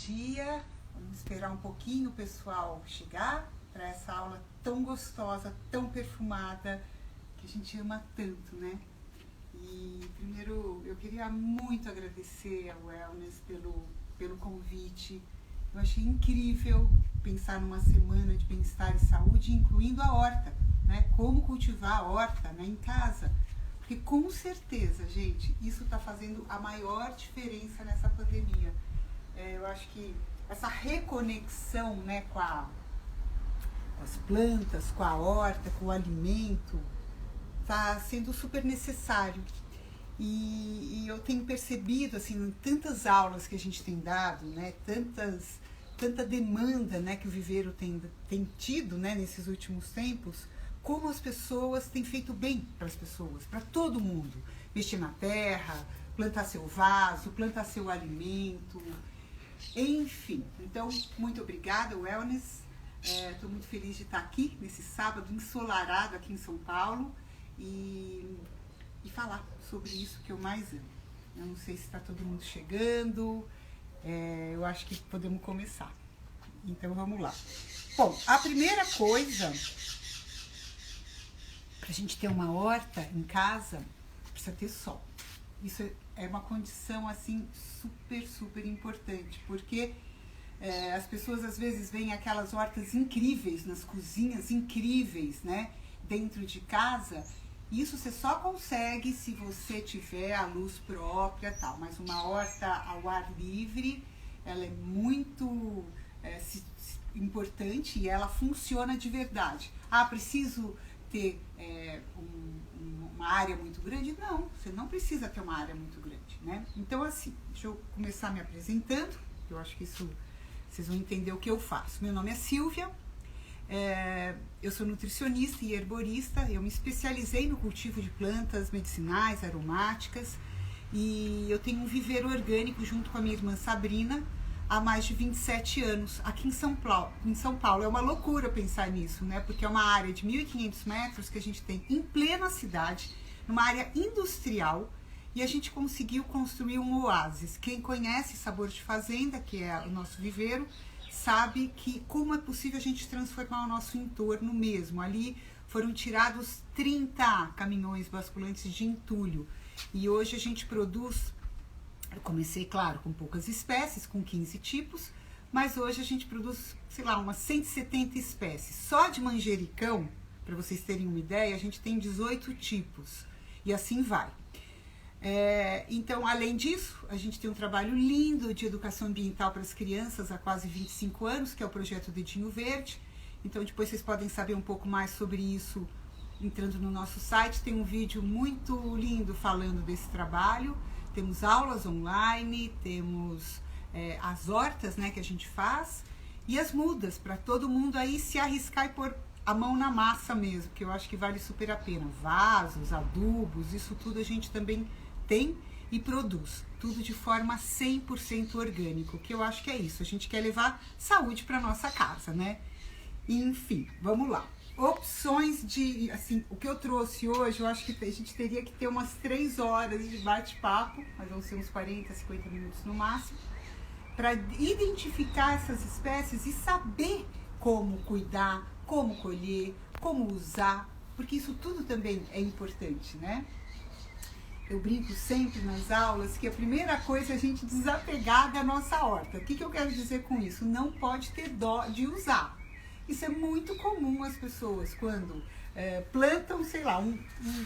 dia. Vamos esperar um pouquinho o pessoal chegar para essa aula tão gostosa, tão perfumada, que a gente ama tanto, né? E primeiro eu queria muito agradecer ao Wellness pelo convite. Eu achei incrível pensar numa semana de bem-estar e saúde, incluindo a horta, né? Como cultivar a horta, né, em casa. Porque com certeza, gente, isso está fazendo a maior diferença nessa pandemia. Eu acho que essa reconexão, né, com as plantas, com a horta, com o alimento, está sendo super necessário. E eu tenho percebido, assim, em tantas aulas que a gente tem dado, né, tanta demanda, né, que o viveiro tem tido, né, nesses últimos tempos, como as pessoas têm feito bem para as pessoas, para todo mundo. Mexer na terra, plantar seu vaso, plantar seu alimento, enfim. Então, muito obrigada, Wellness. Estou muito feliz de estar aqui nesse sábado ensolarado aqui em São Paulo e falar sobre isso que eu mais amo. Eu não sei se está todo mundo chegando, eu acho que podemos começar. Então, vamos lá. Bom, a primeira coisa, para a gente ter uma horta em casa, precisa ter sol. Isso é uma condição, assim, super, super importante, porque as pessoas às vezes veem aquelas hortas incríveis, nas cozinhas incríveis, né, dentro de casa. Isso você só consegue se você tiver a luz própria e tal, mas uma horta ao ar livre, ela é muito importante e ela funciona de verdade. Ah, preciso ter uma área muito grande? Não, você não precisa ter uma área muito grande, né? Então, assim, deixa eu começar me apresentando, eu acho que isso vocês vão entender o que eu faço. Meu nome é Silvia, eu sou nutricionista e herborista, eu me especializei no cultivo de plantas medicinais, aromáticas, e eu tenho um viveiro orgânico junto com a minha irmã Sabrina há mais de 27 anos, aqui em São Paulo. É uma loucura pensar nisso, né? Porque é uma área de 1.500 metros que a gente tem em plena cidade, numa área industrial, e a gente conseguiu construir um oásis. Quem conhece Sabor de Fazenda, que é o nosso viveiro, sabe que como é possível a gente transformar o nosso entorno mesmo. Ali foram tirados 30 caminhões basculantes de entulho, e hoje a gente produz. Eu comecei, claro, com poucas espécies, com 15 tipos, mas hoje a gente produz, sei lá, umas 170 espécies. Só de manjericão, para vocês terem uma ideia, a gente tem 18 tipos, e assim vai. Então, além disso, a gente tem um trabalho lindo de educação ambiental para as crianças há quase 25 anos, que é o projeto Dedinho Verde. Então, depois vocês podem saber um pouco mais sobre isso entrando no nosso site. Tem um vídeo muito lindo falando desse trabalho. Temos aulas online, temos as hortas, né, que a gente faz, e as mudas, para todo mundo aí se arriscar e pôr a mão na massa mesmo, que eu acho que vale super a pena. Vasos, adubos, isso tudo a gente também tem e produz, tudo de forma 100% orgânico, que eu acho que é isso, a gente quer levar saúde para nossa casa, né? Enfim, vamos lá. Opções de, assim, o que eu trouxe hoje, eu acho que a gente teria que ter umas 3 horas de bate-papo, mas vão ser uns 40, 50 minutos no máximo, para identificar essas espécies e saber como cuidar, como colher, como usar, porque isso tudo também é importante, né? Eu brinco sempre nas aulas que a primeira coisa é a gente desapegar da nossa horta. O que eu quero dizer com isso? Não pode ter dó de usar. Isso é muito comum as pessoas quando plantam, sei lá,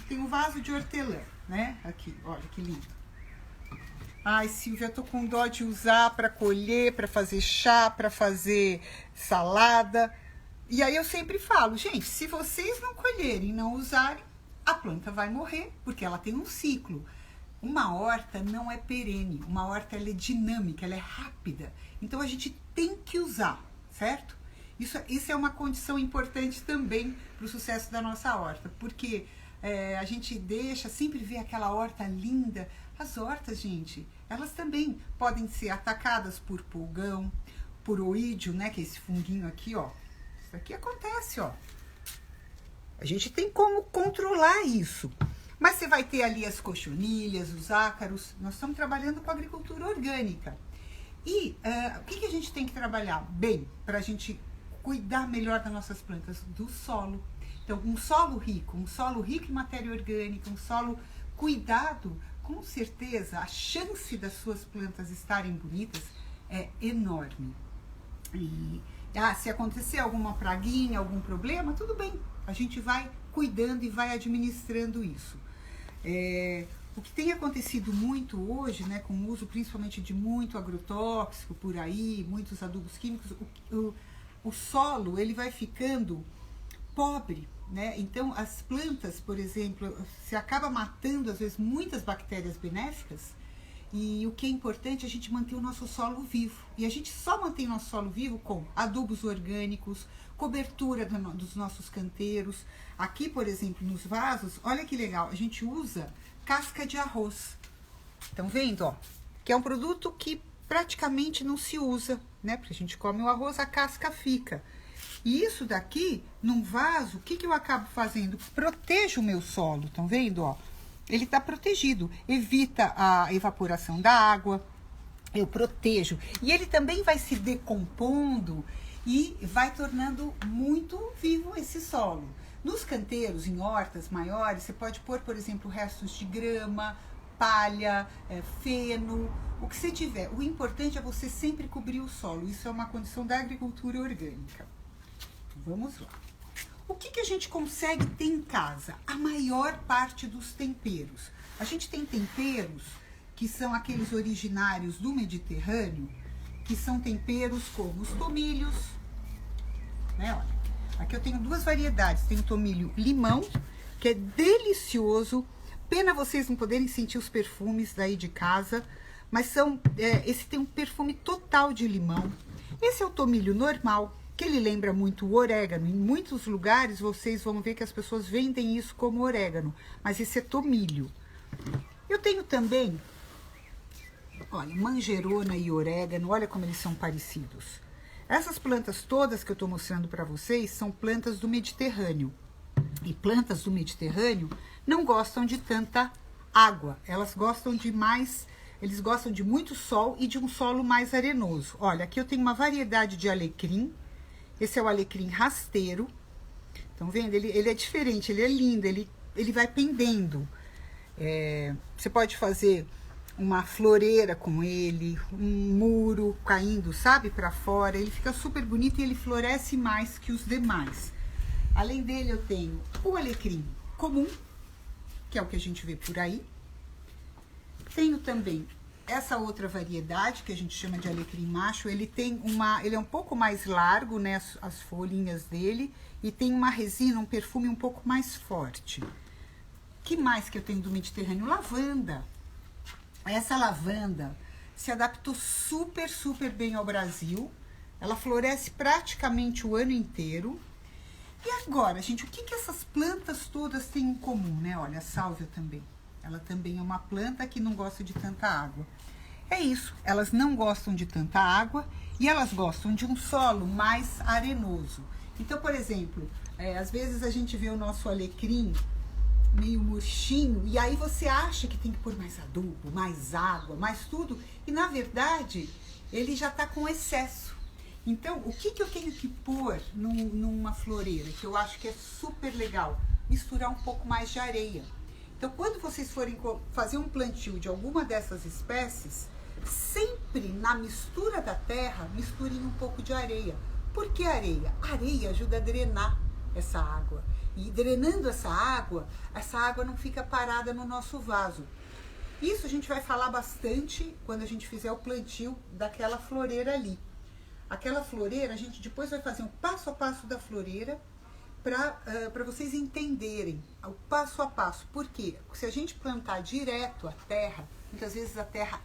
tem um vaso de hortelã, né? Aqui, olha que lindo. Ai, Silvia, tô com dó de usar para colher, para fazer chá, para fazer salada. E aí eu sempre falo, gente, se vocês não colherem, não usarem, a planta vai morrer, porque ela tem um ciclo. Uma horta não é perene, uma horta ela é dinâmica, ela é rápida. Então a gente tem que usar, certo? Isso é uma condição importante também para o sucesso da nossa horta, porque a gente sempre vê aquela horta linda. As hortas, gente, elas também podem ser atacadas por pulgão, por oídio, né, que é esse funguinho aqui, ó. Isso aqui acontece, ó. A gente tem como controlar isso. Mas você vai ter ali as cochonilhas, os ácaros. Nós estamos trabalhando com agricultura orgânica. E o que a gente tem que trabalhar bem para a gente cuidar melhor das nossas plantas? Do solo. Então, um solo rico em matéria orgânica, um solo cuidado, com certeza a chance das suas plantas estarem bonitas é enorme. E se acontecer alguma praguinha, algum problema, tudo bem, a gente vai cuidando e vai administrando isso. O que tem acontecido muito hoje, né, com o uso principalmente de muito agrotóxico por aí, muitos adubos químicos, o solo ele vai ficando pobre, né? Então as plantas, por exemplo, se acaba matando às vezes muitas bactérias benéficas. E o que é importante é a gente manter o nosso solo vivo. E a gente só mantém o nosso solo vivo com adubos orgânicos, cobertura dos nossos canteiros. Aqui, por exemplo, nos vasos, olha que legal, a gente usa casca de arroz. Estão vendo, ó? Que é um produto que praticamente não se usa, né? Porque a gente come o arroz, a casca fica. E isso daqui, num vaso, o que eu acabo fazendo? Protejo o meu solo, estão vendo, ó? Ele está protegido, evita a evaporação da água, eu protejo. E ele também vai se decompondo e vai tornando muito vivo esse solo. Nos canteiros, em hortas maiores, você pode pôr, por exemplo, restos de grama, palha, feno, o que você tiver. O importante é você sempre cobrir o solo. Isso é uma condição da agricultura orgânica. Vamos lá. O que a gente consegue ter em casa? A maior parte dos temperos. A gente tem temperos que são aqueles originários do Mediterrâneo, que são temperos como os tomilhos, né? Olha, aqui eu tenho duas variedades. Tem o tomilho limão, que é delicioso. Pena vocês não poderem sentir os perfumes daí de casa, mas esse tem um perfume total de limão. Esse é o tomilho normal, que ele lembra muito o orégano. Em muitos lugares vocês vão ver que as pessoas vendem isso como orégano, mas esse é tomilho. Eu tenho também, olha, manjerona e orégano, olha como eles são parecidos. Essas plantas todas que eu estou mostrando para vocês são plantas do Mediterrâneo. E plantas do Mediterrâneo não gostam de tanta água, elas gostam de mais, eles gostam de muito sol e de um solo mais arenoso. Olha, aqui eu tenho uma variedade de alecrim. Esse é o alecrim rasteiro. Estão vendo? Ele é diferente, ele é lindo, ele vai pendendo. Você pode fazer uma floreira com ele, um muro caindo, sabe, para fora. Ele fica super bonito e ele floresce mais que os demais. Além dele, eu tenho o alecrim comum, que é o que a gente vê por aí. Tenho também essa outra variedade, que a gente chama de alecrim macho. Ele é um pouco mais largo, né, as folhinhas dele, e tem uma resina, um perfume um pouco mais forte. Que mais que eu tenho do Mediterrâneo? Lavanda. Essa lavanda se adaptou super, super bem ao Brasil. Ela floresce praticamente o ano inteiro. E agora, gente, o que essas plantas todas têm em comum, né? Olha, a sálvia também. Ela também é uma planta que não gosta de tanta água. É isso, elas não gostam de tanta água e elas gostam de um solo mais arenoso. Então, por exemplo, às vezes a gente vê o nosso alecrim meio murchinho e aí você acha que tem que pôr mais adubo, mais água, mais tudo, e na verdade ele já está com excesso. Então, o que eu tenho que pôr numa floreira, que eu acho que é super legal? Misturar um pouco mais de areia. Então, quando vocês forem fazer um plantio de alguma dessas espécies, sempre na mistura da terra, misturem um pouco de areia. Por que areia? A areia ajuda a drenar essa água. E drenando essa água não fica parada no nosso vaso. Isso a gente vai falar bastante quando a gente fizer o plantio daquela floreira ali. Aquela floreira, a gente depois vai fazer um passo a passo da floreira para vocês entenderem o passo a passo. Por quê? Se a gente plantar direto a terra, muitas vezes a terra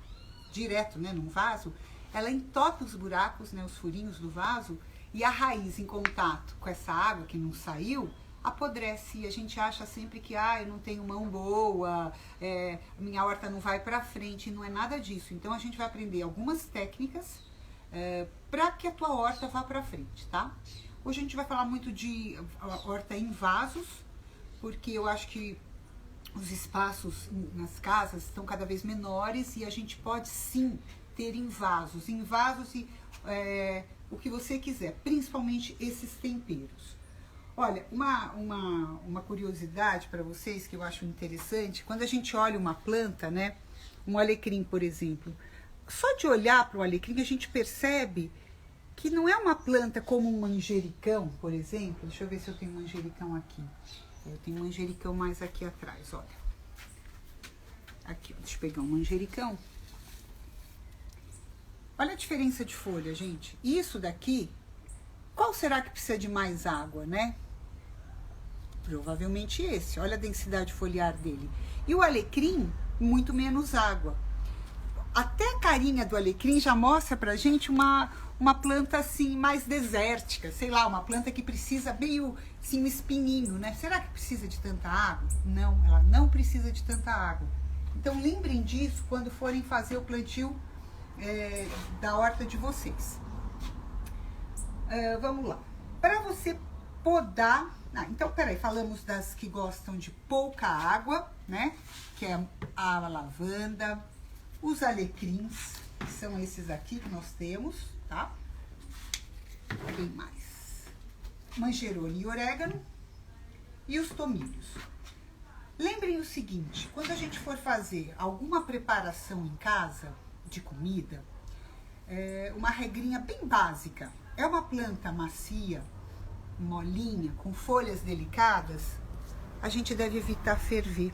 direto, né, num vaso, ela entope os buracos, né, os furinhos do vaso, e a raiz em contato com essa água que não saiu, apodrece. E a gente acha sempre que eu não tenho mão boa, minha horta não vai para frente, e não é nada disso. Então a gente vai aprender algumas técnicas para que a tua horta vá para frente, tá? Hoje a gente vai falar muito de horta em vasos, porque eu acho que os espaços nas casas estão cada vez menores e a gente pode sim ter em vasos e o que você quiser, principalmente esses temperos. Olha, uma curiosidade para vocês que eu acho interessante, quando a gente olha uma planta, né, um alecrim, por exemplo, só de olhar para o alecrim a gente percebe que não é uma planta como um manjericão, por exemplo. Deixa eu ver se eu tenho manjericão aqui. Eu tenho manjericão mais aqui atrás, olha. Aqui, deixa eu pegar um manjericão. Olha a diferença de folha, gente. Isso daqui, qual será que precisa de mais água, né? Provavelmente esse. Olha a densidade foliar dele. E o alecrim, muito menos água. Até a carinha do alecrim já mostra pra gente uma planta assim mais desértica, sei lá, uma planta que precisa meio assim um espinhinho, né? Será que precisa de tanta água? Não, ela não precisa de tanta água. Então lembrem disso quando forem fazer o plantio da horta de vocês. Vamos lá. Para você podar, então peraí, falamos das que gostam de pouca água, né? Que é a lavanda, os alecrins, que são esses aqui que nós temos, tá? Tem mais. Manjerone e orégano e os tomilhos. Lembrem o seguinte, quando a gente for fazer alguma preparação em casa de comida, uma regrinha bem básica. É uma planta macia, molinha, com folhas delicadas, a gente deve evitar ferver.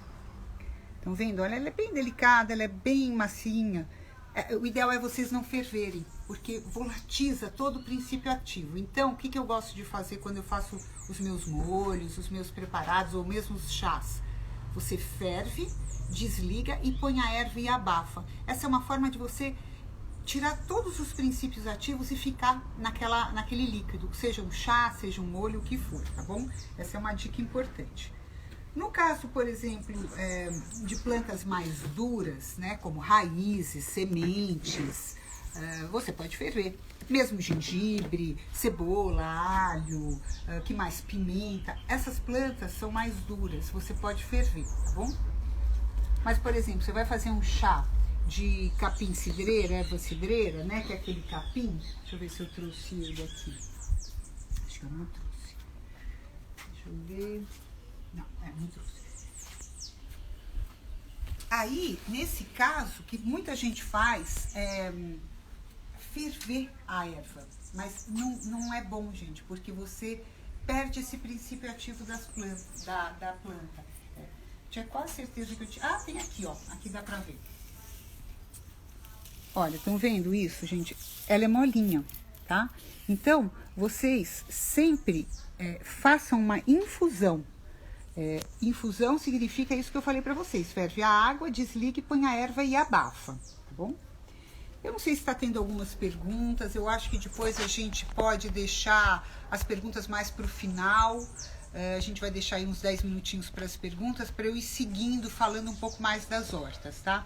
Estão vendo? Olha, ela é bem delicada, ela é bem macinha. O ideal é vocês não ferverem, porque volatiza todo o princípio ativo. Então, o que eu gosto de fazer quando eu faço os meus molhos, os meus preparados ou mesmo os chás? Você ferve, desliga e põe a erva e abafa. Essa é uma forma de você tirar todos os princípios ativos e ficar naquele líquido, seja um chá, seja um molho, o que for, tá bom? Essa é uma dica importante. No caso, por exemplo, de plantas mais duras, né, como raízes, sementes, você pode ferver. Mesmo gengibre, cebola, alho, que mais? Pimenta. Essas plantas são mais duras, você pode ferver, tá bom? Mas, por exemplo, você vai fazer um chá de capim cidreira, erva cidreira, né, que é aquele capim. Deixa eu ver se eu trouxe ele aqui. Acho que eu não trouxe. Deixa eu ver. Não trouxe. Aí, nesse caso, que muita gente faz ferver a erva, mas não é bom, gente, porque você perde esse princípio ativo das plantas, da planta. Tinha quase certeza que eu tinha. Ah, tem aqui, ó. Aqui dá pra ver. Olha, estão vendo isso, gente? Ela é molinha, tá? Então, vocês sempre façam uma infusão. Infusão significa isso que eu falei pra vocês. Ferve a água, desliga e põe a erva e abafa, tá bom? Eu não sei se está tendo algumas perguntas. Eu acho que depois a gente pode deixar as perguntas mais pro final. A gente vai deixar aí uns 10 minutinhos para as perguntas, para eu ir seguindo, falando um pouco mais das hortas, tá?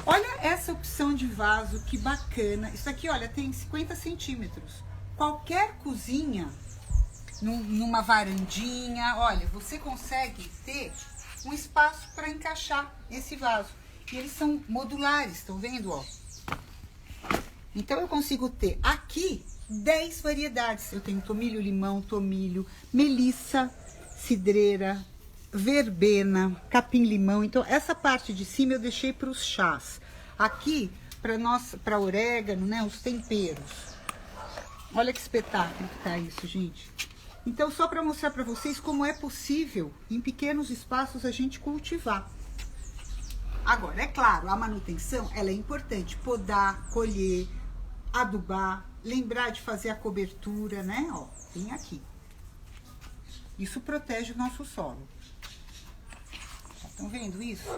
Olha essa opção de vaso, que bacana. Isso aqui, olha, tem 50 centímetros. Qualquer cozinha, numa varandinha, olha, você consegue ter um espaço para encaixar esse vaso. E eles são modulares, estão vendo, ó? Então, eu consigo ter aqui 10 variedades. Eu tenho tomilho, limão, tomilho, melissa, cidreira, verbena, capim-limão. Então, essa parte de cima eu deixei para os chás. Aqui, para orégano, né, os temperos. Olha que espetáculo que tá isso, gente. Então, só para mostrar para vocês como é possível, em pequenos espaços, a gente cultivar. Agora, é claro, a manutenção, ela é importante. Podar, colher, adubar, lembrar de fazer a cobertura, né? Ó, tem aqui. Isso protege o nosso solo. Estão vendo isso?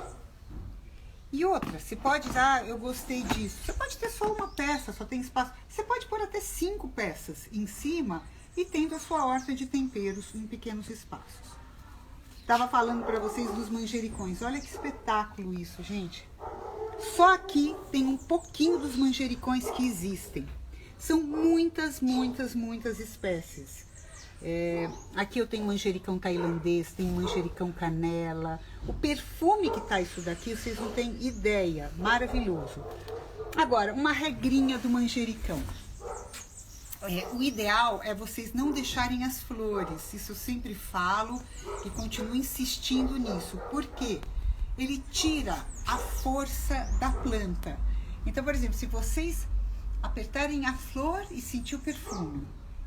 E outra, você pode, eu gostei disso. Você pode ter só uma peça, só tem espaço. Você pode pôr até 5 peças em cima e tendo a sua horta de temperos em pequenos espaços. Tava falando para vocês dos manjericões. Olha que espetáculo isso, gente. Só aqui tem um pouquinho dos manjericões que existem. São muitas, muitas, muitas espécies. Aqui eu tenho manjericão tailandês, tenho manjericão canela. O perfume que tá isso daqui, vocês não têm ideia. Maravilhoso. Agora, uma regrinha do manjericão. O ideal é vocês não deixarem as flores. Isso eu sempre falo e continuo insistindo nisso. Por quê? Ele tira a força da planta. Então, por exemplo, se vocês apertarem a flor e sentir o perfume,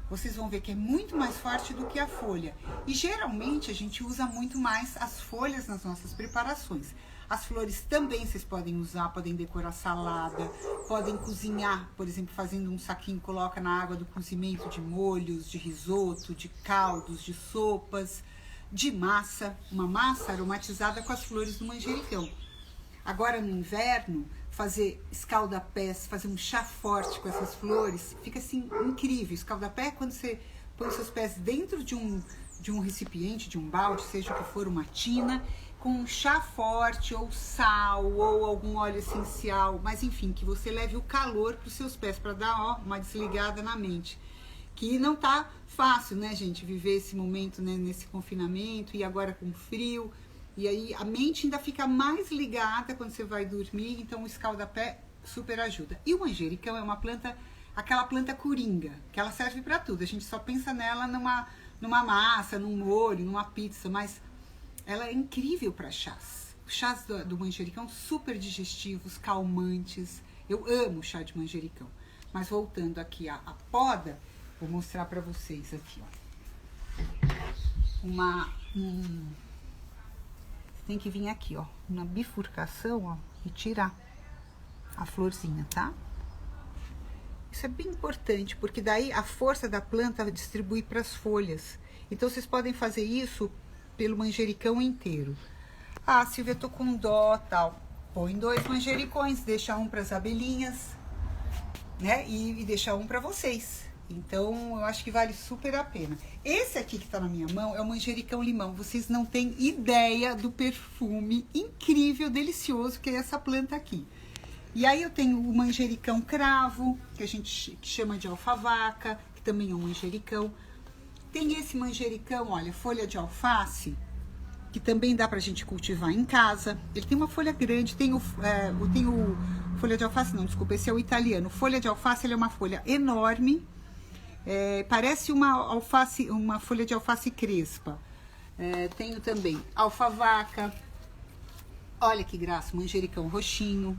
vocês vão ver que é muito mais forte do que a folha. E geralmente a gente usa muito mais as folhas nas nossas preparações. As flores também vocês podem usar, podem decorar salada, podem cozinhar, por exemplo, fazendo um saquinho, coloca na água do cozimento de molhos, de risoto, de caldos, de sopas, de massa, uma massa aromatizada com as flores do manjericão. Agora no inverno, fazer escaldapés, fazer um chá forte com essas flores, fica assim incrível. Escaldapé é quando você põe os seus pés dentro de um recipiente, de um balde, seja o que for, uma tina, com um chá forte, ou sal, ou algum óleo essencial, mas enfim, que você leve o calor para os seus pés, para dar uma desligada na mente. Que não tá fácil, né, gente, viver esse momento, né, nesse confinamento, e agora com frio. E aí a mente ainda fica mais ligada quando você vai dormir, então o escaldapé super ajuda. E o manjericão é uma planta, aquela planta coringa, que ela serve para tudo. A gente só pensa nela numa massa, num molho, numa pizza, mas ela é incrível para chás. Os chás do manjericão super digestivos, calmantes. Eu amo chá de manjericão. Mas voltando aqui a poda, vou mostrar para vocês aqui, ó. Tem que vir aqui, ó, na bifurcação, ó, e tirar a florzinha, tá? Isso é bem importante, porque daí a força da planta distribui para as folhas. Então, vocês podem fazer isso pelo manjericão inteiro. Ah, Silvia, eu tô com dó, tal. Põe 2 manjericões, deixa um para as abelhinhas, né? E deixa um para vocês. Então, eu acho que vale super a pena. Esse aqui que tá na minha mão é o manjericão limão. Vocês não têm ideia do perfume incrível, delicioso que é essa planta aqui. E aí eu tenho o manjericão cravo, que a gente chama de alfavaca, que também é um manjericão. Tem esse manjericão, olha, folha de alface, que também dá pra gente cultivar em casa. Ele tem uma folha grande, tem o folha de alface, não, desculpa, esse é o italiano. Folha de alface, ele é uma folha enorme. Parece uma folha de alface crespa. Tenho também alfavaca. Olha que graça, manjericão roxinho.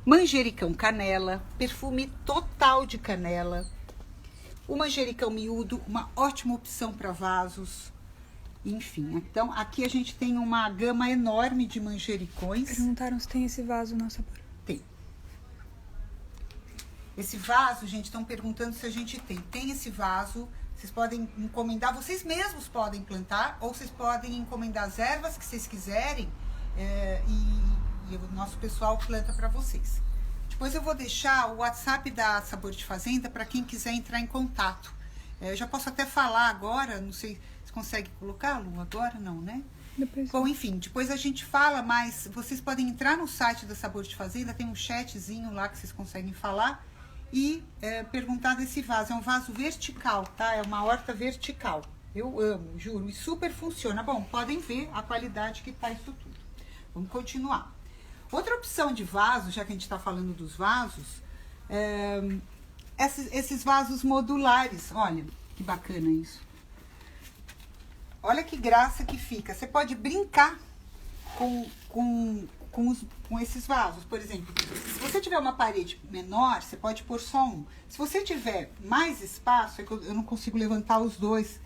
Manjericão canela, perfume total de canela. O manjericão miúdo, uma ótima opção para vasos. Enfim, então aqui a gente tem uma gama enorme de manjericões. Perguntaram se tem esse vaso na Sabor. Tem. Esse vaso, gente, estão perguntando se a gente tem. Tem esse vaso, vocês podem encomendar, vocês mesmos podem plantar, ou vocês podem encomendar as ervas que vocês quiserem, e o nosso pessoal planta para vocês. Depois eu vou deixar o WhatsApp da Sabor de Fazenda para quem quiser entrar em contato. Eu já posso até falar agora, não sei se consegue colocar, Lu, agora não, né? Depois. Bom, enfim, depois a gente fala, mas vocês podem entrar no site da Sabor de Fazenda, tem um chatzinho lá que vocês conseguem falar e perguntar desse vaso. É um vaso vertical, tá? É uma horta vertical. Eu amo, juro, e super funciona. Bom, podem ver a qualidade que tá isso tudo. Vamos continuar. Outra opção de vaso, já que a gente está falando dos vasos, esses vasos modulares. Olha que bacana isso. Olha que graça que fica. Você pode brincar com esses vasos. Por exemplo, se você tiver uma parede menor, você pode pôr só um. Se você tiver mais espaço, é que eu não consigo levantar os dois.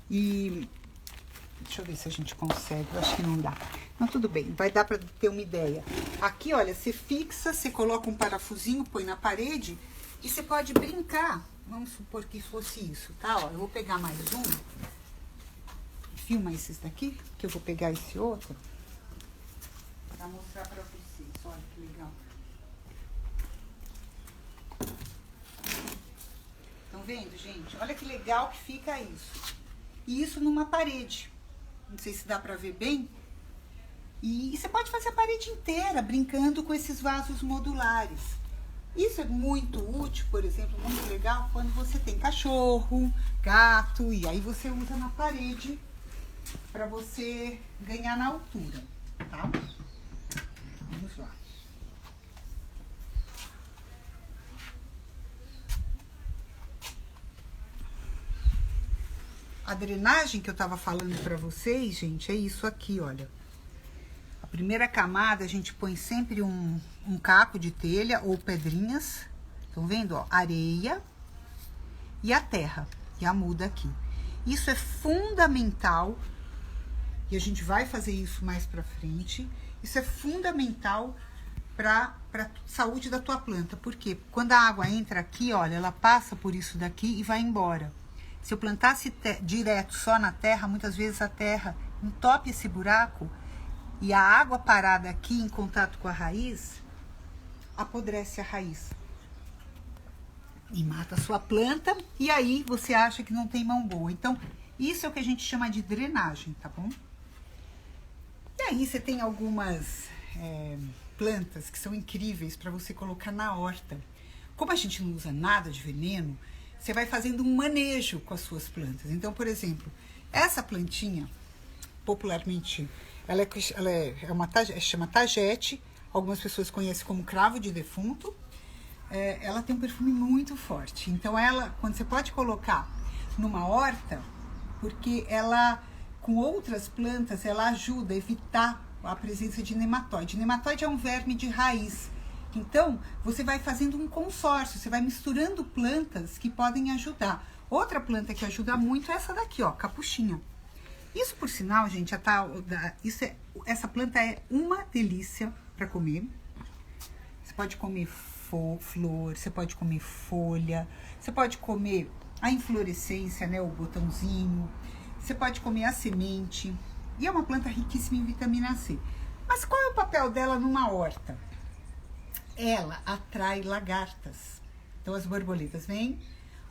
E deixa eu ver se a gente consegue. Eu acho que não dá. Não, tudo bem. Vai dar para ter uma ideia. Aqui, olha, você fixa, você coloca um parafusinho, põe na parede e você pode brincar. Vamos supor que fosse isso, tá? Ó, eu vou pegar mais um. Filma esses daqui, que eu vou pegar esse outro para mostrar para vocês. Olha que legal. Estão vendo, gente? Olha que legal que fica isso. E isso numa parede. Não sei se dá para ver bem. E você pode fazer a parede inteira brincando com esses vasos modulares. Isso é muito útil, por exemplo, muito legal quando você tem cachorro, gato, e aí você usa na parede para você ganhar na altura, tá? Vamos lá. A drenagem que eu tava falando para vocês, gente, é isso aqui, olha. A primeira camada a gente põe sempre um caco de telha ou pedrinhas. Estão vendo, ó? Areia e a terra, e a muda aqui. Isso é fundamental, e a gente vai fazer isso mais pra frente. Isso é fundamental pra saúde da tua planta. Porque quando a água entra aqui, olha, ela passa por isso daqui e vai embora. Se eu plantasse direto só na terra, muitas vezes a terra entope esse buraco e a água parada aqui em contato com a raiz apodrece a raiz e mata a sua planta, e aí você acha que não tem mão boa. Então, isso é o que a gente chama de drenagem, tá bom? E aí você tem algumas plantas que são incríveis para você colocar na horta. Como a gente não usa nada de veneno, você vai fazendo um manejo com as suas plantas. Então, por exemplo, essa plantinha, popularmente, ela chama tagete, algumas pessoas conhecem como cravo de defunto. Ela tem um perfume muito forte. Então, quando você pode colocar numa horta, porque ela, com outras plantas, ela ajuda a evitar a presença de nematóide. Nematóide é um verme de raiz. Então, você vai fazendo um consórcio, você vai misturando plantas que podem ajudar. Outra planta que ajuda muito é essa daqui, ó, capuchinha. Isso, por sinal, gente, essa planta é uma delícia para comer. Você pode comer flor, você pode comer folha, você pode comer a inflorescência, né, o botãozinho, você pode comer a semente. E é uma planta riquíssima em vitamina C. Mas qual é o papel dela numa horta? Ela atrai lagartas. Então as borboletas vêm,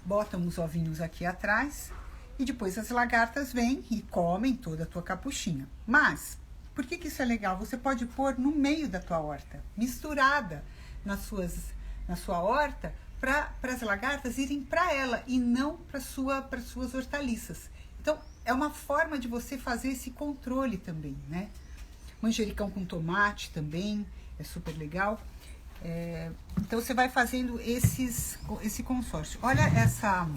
botam os ovinhos aqui atrás e depois as lagartas vêm e comem toda a tua capuchinha. Mas, por que isso é legal? Você pode pôr no meio da tua horta, misturada na sua horta, para as lagartas irem para ela e não para suas hortaliças. Então, é uma forma de você fazer esse controle também, né? Manjericão com tomate também é super legal. Então, você vai fazendo esse consórcio. Olha essa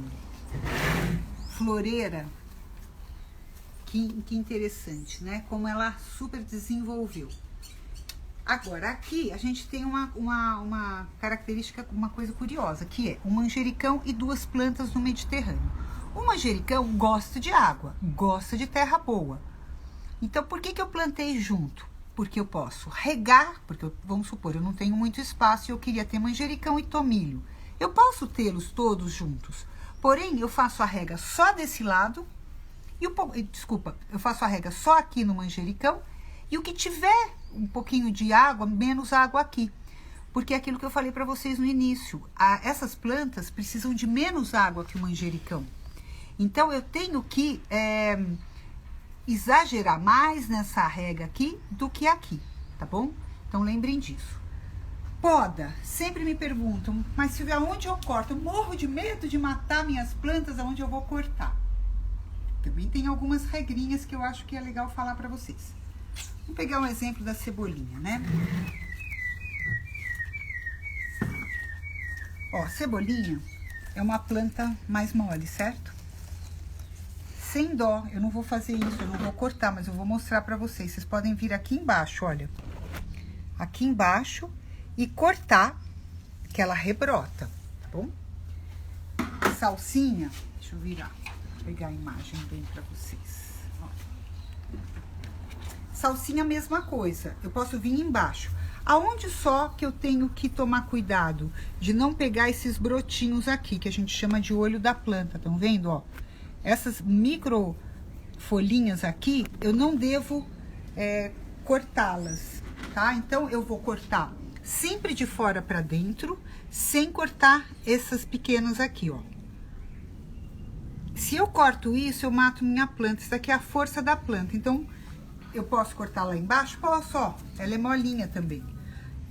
floreira, que interessante, né? Como ela super desenvolveu. Agora, aqui a gente tem uma característica, uma coisa curiosa, que é um manjericão e duas plantas no Mediterrâneo. O manjericão gosta de água, gosta de terra boa. Então, por que eu plantei junto? Porque eu posso regar, porque vamos supor, eu não tenho muito espaço e eu queria ter manjericão e tomilho. Eu posso tê-los todos juntos, porém eu faço a rega só desse lado, eu faço a rega só aqui no manjericão, e o que tiver um pouquinho de água, menos água aqui. Porque é aquilo que eu falei para vocês no início, essas plantas precisam de menos água que o manjericão. Então eu tenho que exagerar mais nessa rega aqui do que aqui, tá bom? Então lembrem disso. Poda, sempre me perguntam, mas Silvia, aonde eu corto? Eu morro de medo de matar minhas plantas, aonde eu vou cortar? Também tem algumas regrinhas que eu acho que é legal falar para vocês. Vamos pegar um exemplo da cebolinha, né? Ó, cebolinha é uma planta mais mole, certo? Sem dó, eu não vou fazer isso, eu não vou cortar, mas eu vou mostrar pra vocês. Vocês podem vir aqui embaixo, olha. Aqui embaixo e cortar, que ela rebrota, tá bom? Salsinha, deixa eu virar, vou pegar a imagem bem pra vocês. Ó. Salsinha, mesma coisa, eu posso vir embaixo. Aonde só que eu tenho que tomar cuidado de não pegar esses brotinhos aqui, que a gente chama de olho da planta, estão vendo, ó? Essas micro folhinhas aqui, eu não devo cortá-las, tá? Então, eu vou cortar sempre de fora para dentro, sem cortar essas pequenas aqui, ó. Se eu corto isso, eu mato minha planta. Isso daqui é a força da planta. Então, eu posso cortar lá embaixo? Posso, ó. Ela é molinha também.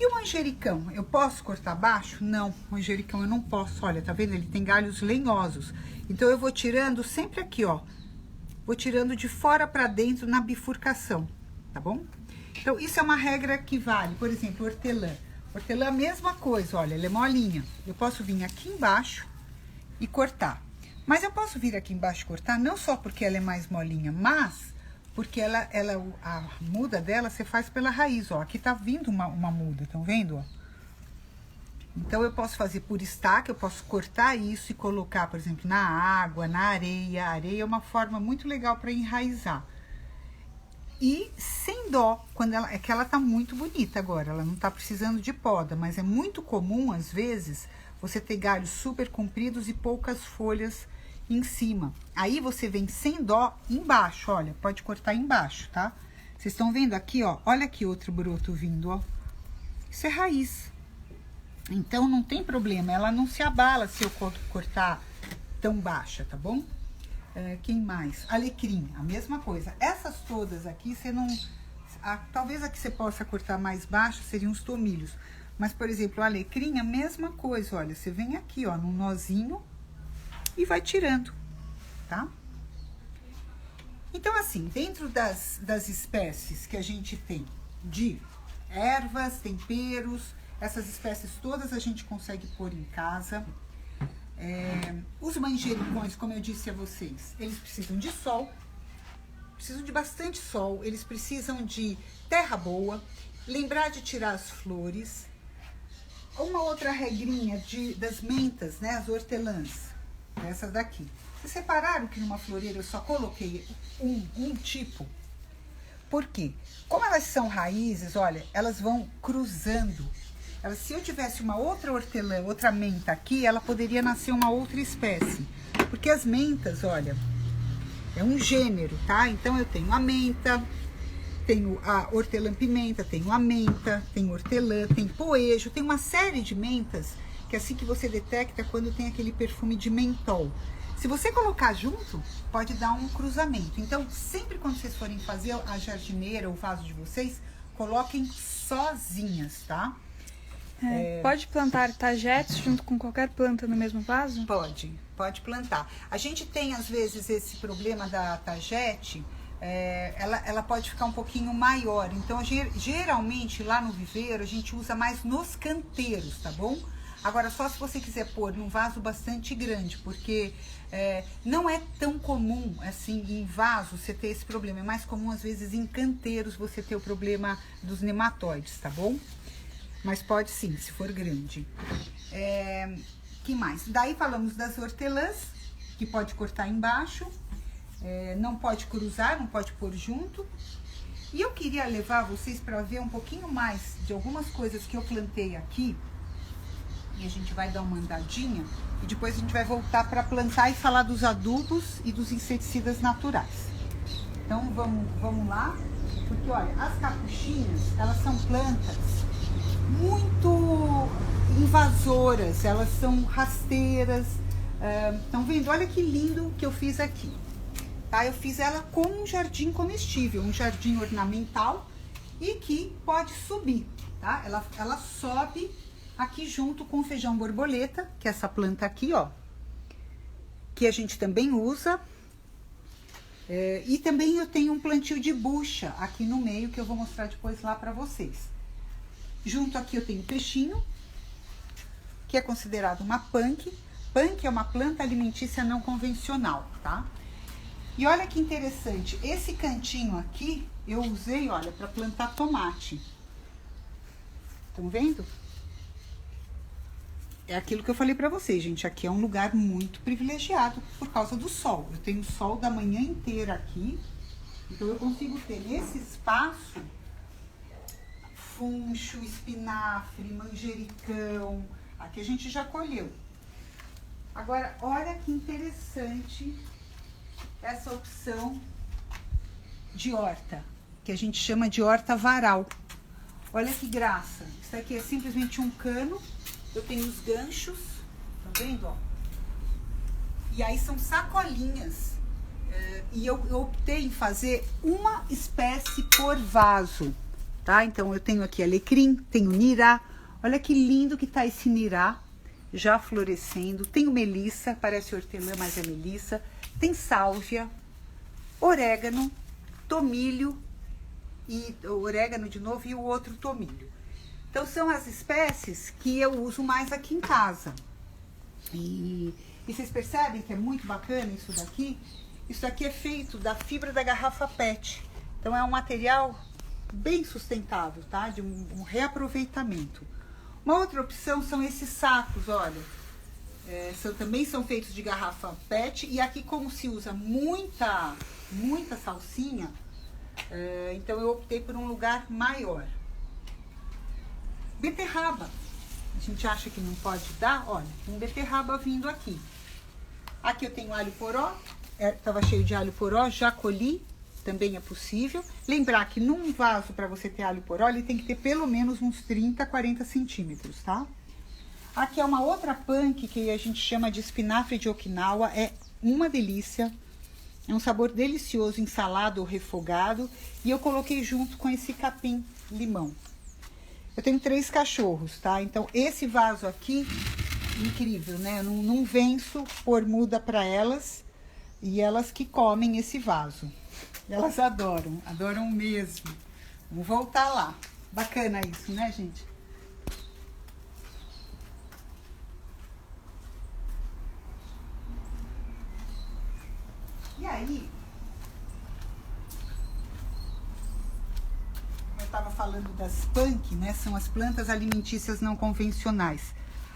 E o manjericão, eu posso cortar baixo? Não, o manjericão eu não posso. Olha, tá vendo? Ele tem galhos lenhosos. Então, eu vou tirando sempre aqui, ó. Vou tirando de fora pra dentro na bifurcação, tá bom? Então, isso é uma regra que vale. Por exemplo, hortelã. Hortelã, a mesma coisa, olha, ela é molinha. Eu posso vir aqui embaixo e cortar. Mas eu posso vir aqui embaixo e cortar, não só porque ela é mais molinha, mas porque a muda dela você faz pela raiz, ó. Aqui tá vindo uma muda, estão vendo, ó? Então, eu posso fazer por estaca, eu posso cortar isso e colocar, por exemplo, na água, na areia. A areia é uma forma muito legal para enraizar. E sem dó, quando é que ela tá muito bonita agora, ela não tá precisando de poda, mas é muito comum, às vezes, você ter galhos super compridos e poucas folhas em cima. Aí você vem sem dó embaixo, olha, pode cortar embaixo, tá? Vocês estão vendo aqui, ó, olha aqui outro broto vindo, ó. Isso é raiz. Então, não tem problema, ela não se abala se eu cortar tão baixa, tá bom? Quem mais? Alecrim, a mesma coisa. Essas todas aqui, você não... talvez a que você possa cortar mais baixo seriam os tomilhos. Mas, por exemplo, o alecrim, a mesma coisa, olha. Você vem aqui, ó, num nozinho e vai tirando, tá? Então, assim, dentro das espécies que a gente tem de ervas, temperos, essas espécies todas a gente consegue pôr em casa. Os manjericões, como eu disse a vocês, eles precisam de sol, precisam de bastante sol, eles precisam de terra boa, lembrar de tirar as flores. Uma outra regrinha das mentas, né, as hortelãs, essas daqui. Vocês separaram que numa floreira eu só coloquei um tipo? Por quê? Como elas são raízes, olha, elas vão cruzando. Se eu tivesse uma outra hortelã, outra menta aqui, ela poderia nascer uma outra espécie. Porque as mentas, olha, é um gênero, tá? Então, eu tenho a menta, tenho a hortelã-pimenta, tenho a menta, tenho hortelã, tem poejo, tem uma série de mentas que assim que você detecta quando tem aquele perfume de mentol. Se você colocar junto, pode dar um cruzamento. Então, sempre quando vocês forem fazer a jardineira ou o vaso de vocês, coloquem sozinhas, tá? Pode plantar tagetes junto com qualquer planta no mesmo vaso? Pode plantar. A gente tem, às vezes, esse problema da tagete, ela pode ficar um pouquinho maior. Então, geralmente, lá no viveiro, a gente usa mais nos canteiros, tá bom? Agora, só se você quiser pôr num vaso bastante grande, porque não é tão comum, assim, em vaso você ter esse problema. É mais comum, às vezes, em canteiros você ter o problema dos nematóides, tá bom? Mas pode sim, se for grande. Que mais? Daí falamos das hortelãs, que pode cortar embaixo. Não pode cruzar, não pode pôr junto. E eu queria levar vocês para ver um pouquinho mais de algumas coisas que eu plantei aqui. E a gente vai dar uma andadinha. E depois a gente vai voltar para plantar e falar dos adubos e dos inseticidas naturais. Então vamos lá. Porque olha, as capuchinhas, elas são plantas muito invasoras, elas são rasteiras. Estão vendo? Olha que lindo que eu fiz aqui. Tá? Eu fiz ela com um jardim comestível, um jardim ornamental e que pode subir, tá? Ela sobe aqui junto com o feijão borboleta, que é essa planta aqui, ó, que a gente também usa. E também eu tenho um plantio de bucha aqui no meio, que eu vou mostrar depois lá pra vocês. Junto aqui eu tenho peixinho, que é considerado uma punk. Punk é uma planta alimentícia não convencional, tá? E olha que interessante, esse cantinho aqui eu usei, olha, para plantar tomate. Estão vendo? É aquilo que eu falei pra vocês, gente. Aqui é um lugar muito privilegiado por causa do sol. Eu tenho sol da manhã inteira aqui. Então, eu consigo ter nesse espaço funcho, espinafre, manjericão. Aqui a gente já colheu. Agora, olha que interessante essa opção de horta, que a gente chama de horta varal. Olha que graça. Isso aqui é simplesmente um cano. Eu tenho os ganchos, tá vendo, ó? E aí são sacolinhas. E eu optei em fazer uma espécie por vaso. tá? Então, eu tenho aqui alecrim, tenho nirá. Olha que lindo que tá esse nirá, já florescendo. Tenho melissa, parece hortelã, mas é melissa. Tem sálvia, orégano, tomilho, e orégano de novo e o outro tomilho. Então, são as espécies que eu uso mais aqui em casa. E vocês percebem que é muito bacana isso daqui? Isso daqui é feito da fibra da garrafa PET. Então, é um material bem sustentável, tá? De um reaproveitamento. Uma outra opção são esses sacos, olha. Também são feitos de garrafa PET. E aqui, como se usa muita salsinha, então eu optei por um lugar maior. Beterraba. A gente acha que não pode dar? Olha, tem beterraba vindo aqui. Aqui eu tenho alho poró. Tava cheio de alho poró, já colhi. Também é possível. Lembrar que num vaso, para você ter alho poró, ele tem que ter pelo menos uns 30, 40 centímetros, tá? Aqui é uma outra punk que a gente chama de espinafre de Okinawa. É uma delícia. É um sabor delicioso, ensalado ou refogado. E eu coloquei junto com esse capim-limão. Eu tenho 3 cachorros, tá? Então, esse vaso aqui, incrível, né? Eu não venço pôr muda para elas. E elas que comem esse vaso. Elas adoram mesmo. Vamos voltar lá. Bacana isso, né, gente? E aí, eu estava falando das punk, né? São as plantas alimentícias não convencionais.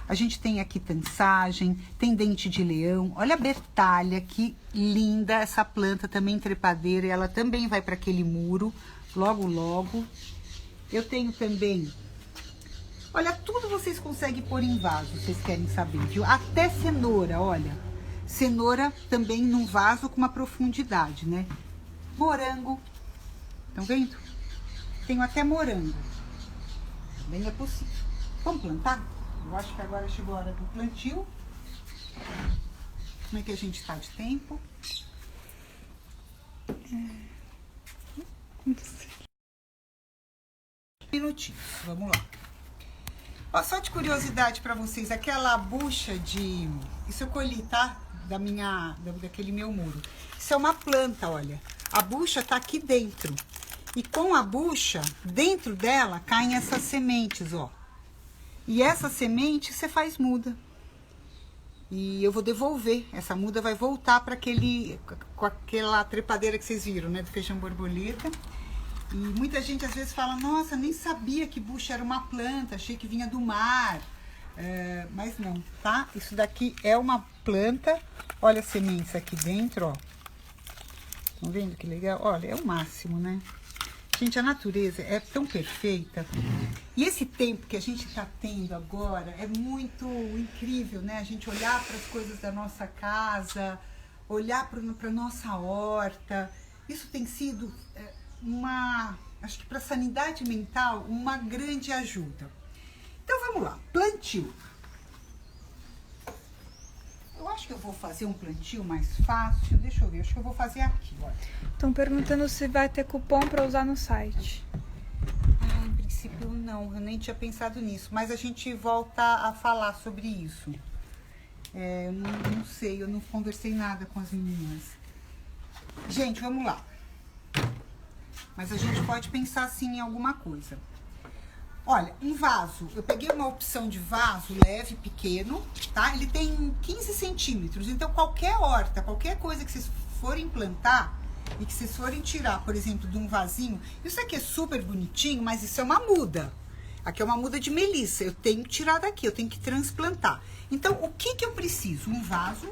A gente tem aqui tansagem, tem dente de leão. Olha a betalha, que linda essa planta, também trepadeira. E ela também vai para aquele muro, logo, logo. Eu tenho também... Olha, tudo vocês conseguem pôr em vaso, vocês querem saber, viu? Até cenoura, olha. Cenoura também num vaso com uma profundidade, né? Morango. Estão vendo? Tenho até morango. Também é possível. Vamos plantar? Eu acho que agora chegou a hora do plantio. Como é que a gente está de tempo? Minutinhos, vamos lá. Ó, só de curiosidade para vocês, aquela bucha de... Isso eu colhi, tá? Daquele meu muro. Isso é uma planta, olha. A bucha tá aqui dentro. E com a bucha, dentro dela, caem essas sementes, ó. E essa semente você faz muda. E eu vou devolver. Essa muda vai voltar para com aquela trepadeira que vocês viram, né? Do feijão borboleta. E muita gente às vezes fala, nossa, nem sabia que bucha era uma planta, achei que vinha do mar. Mas não, tá? Isso daqui é uma planta. Olha as sementes aqui dentro, ó. Estão vendo que legal? Olha, é o máximo, né? Gente, a natureza é tão perfeita. E esse tempo que a gente está tendo agora é muito incrível, né? A gente olhar para as coisas da nossa casa, olhar para a nossa horta. Isso tem sido acho que para a sanidade mental, uma grande ajuda. Então, vamos lá. Plantio. Eu acho que eu vou fazer um plantio mais fácil. Deixa eu ver, acho que eu vou fazer aqui, olha. Estão perguntando se vai ter cupom para usar no site. Em princípio não, eu nem tinha pensado nisso. Mas a gente volta a falar sobre isso. Eu não sei, eu não conversei nada com as meninas. Gente, vamos lá. Mas a gente pode pensar sim em alguma coisa. Olha, um vaso. Eu peguei uma opção de vaso leve, pequeno, tá? Ele tem 15 centímetros. Então, qualquer horta, qualquer coisa que vocês forem plantar e que vocês forem tirar, por exemplo, de um vasinho. Isso aqui é super bonitinho, mas isso é uma muda. Aqui é uma muda de melissa. Eu tenho que tirar daqui, eu tenho que transplantar. Então, o que eu preciso? Um vaso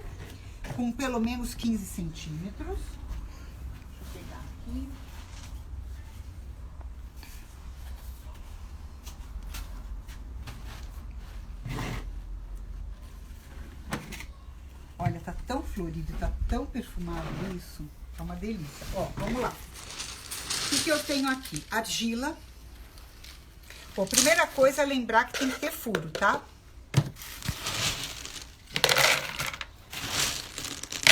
com pelo menos 15 centímetros. Deixa eu pegar aqui. Olha, tá tão florido, tá tão perfumado isso. É uma delícia. Ó, vamos lá. O que eu tenho aqui? Argila. Bom, primeira coisa é lembrar que tem que ter furo, tá?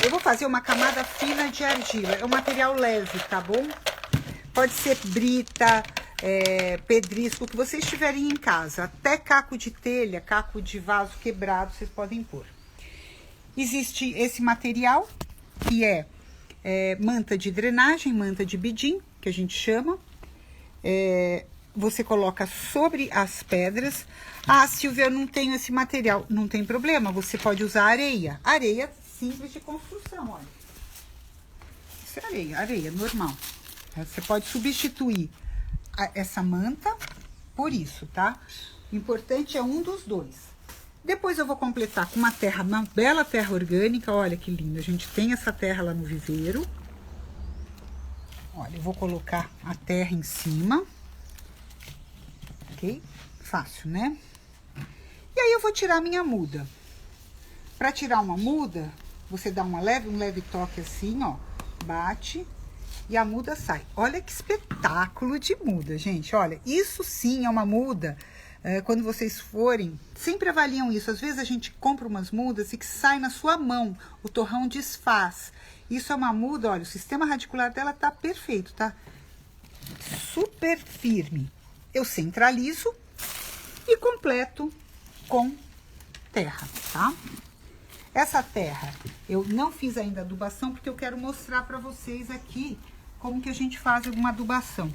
Eu vou fazer uma camada fina de argila. É um material leve, tá bom? Pode ser brita, pedrisco, o que vocês tiverem em casa. Até caco de telha, caco de vaso quebrado, vocês podem pôr. Existe esse material, que é manta de drenagem, manta de bidim, que a gente chama. Você coloca sobre as pedras. Ah, Silvia, eu não tenho esse material. Não tem problema, você pode usar areia. Areia simples de construção, olha. Isso é areia, areia normal. Você pode substituir essa manta por isso, tá? O importante é um dos dois. Depois eu vou completar com uma bela terra orgânica. Olha que linda, a gente tem essa terra lá no viveiro. Olha, eu vou colocar a terra em cima. Ok? Fácil, né? E aí eu vou tirar a minha muda. Para tirar uma muda, você dá um leve toque assim, ó. Bate e a muda sai. Olha que espetáculo de muda, gente. Olha, isso sim é uma muda. Quando vocês forem, sempre avaliam isso. Às vezes a gente compra umas mudas e que sai na sua mão, o torrão desfaz. Isso é uma muda, olha, o sistema radicular dela tá perfeito, tá? Super firme. Eu centralizo e completo com terra, tá? Essa terra, eu não fiz ainda adubação porque eu quero mostrar para vocês aqui como que a gente faz uma adubação.